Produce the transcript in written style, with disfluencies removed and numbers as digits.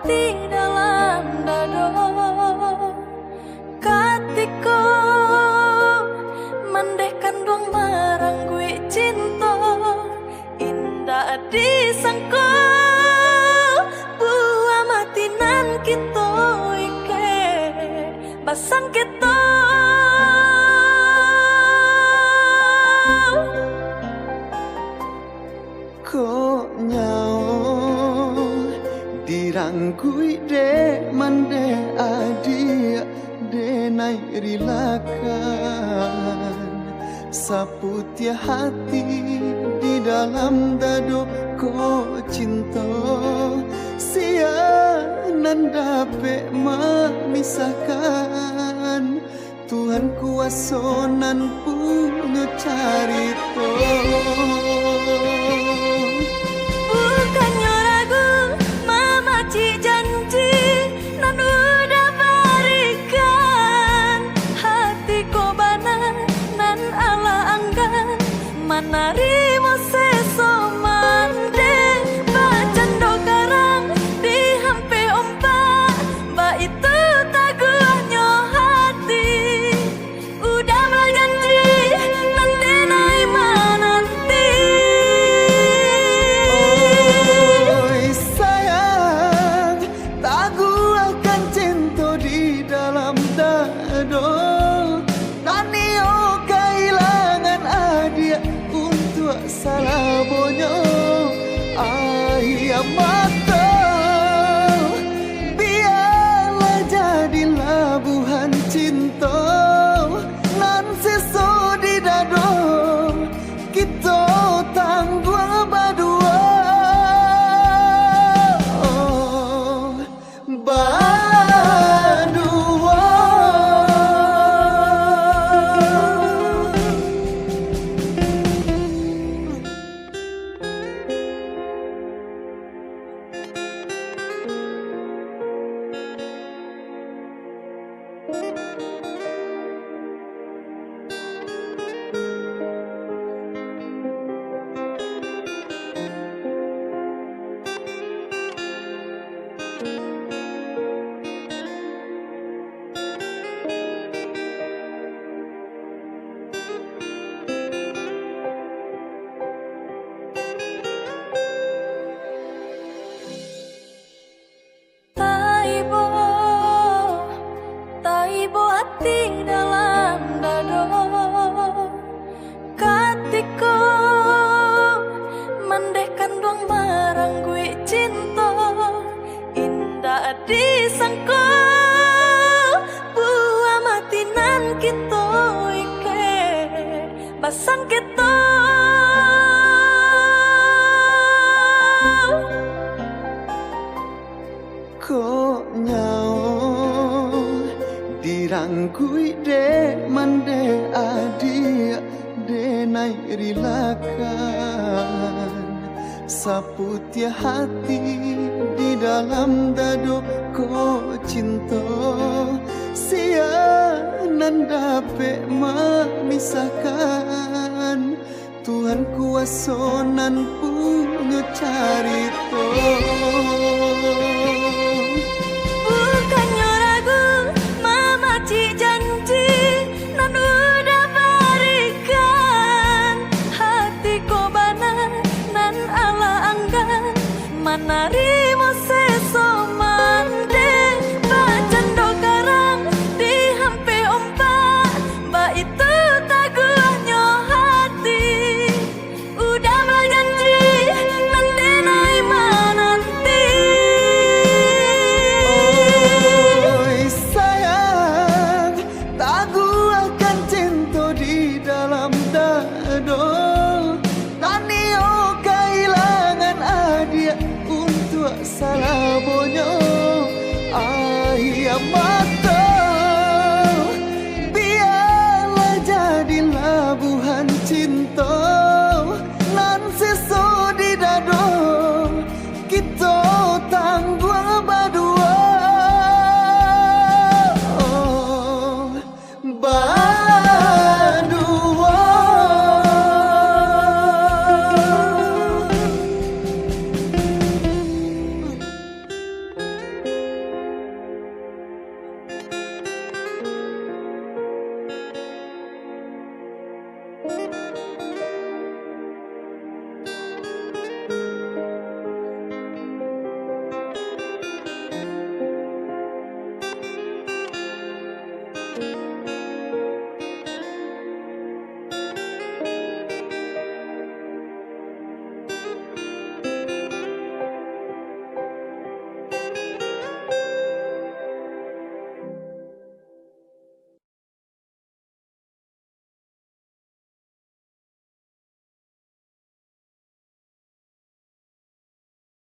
hati dalam dado katiko mandeh kandung marang gue cinta indah disangko buah matinan kita ike Basengketo kok nyao diranggui de mande adia de nai rilakan saputia hati di dalam dado ko cinta sia nandape memisahkan Tuhan kuasa nan punya carito bukannya ragu memaci janji nan udah berikan hati ko bana nan ala anggan manarimo seso mande bacando karang di hampe ompa ba itu taguhnya hati udah berjanji nanti naik nanti oi sayang tagu akan cinta di dalam dado tanio kehilangan adia untuk salah bonyo ayam mata biarlah jadi labuhan cinta nan seso di dado kita tangguh berdua Taibo hati dalam dado katiko mandeh kandung marang gue cinta indah disangko buah matinan kita ike Basengketo kok nyao diranggui de mande adia de nai rilakan saputia hati di dalam dado ko cinta sia nandape memisahkan Tuhan kuasa nan punya carito bukannya ragu memaci janji nan udah berikan hati ko bana nan ala anggan manarimo seso mande bacando karang di hampe ompa ba itu taguhnya hati udah berjanji nanti naik nanti oi sayang tagu akan cinta di dalam dado tanio kehilangan adia untuk salah bonyo ayam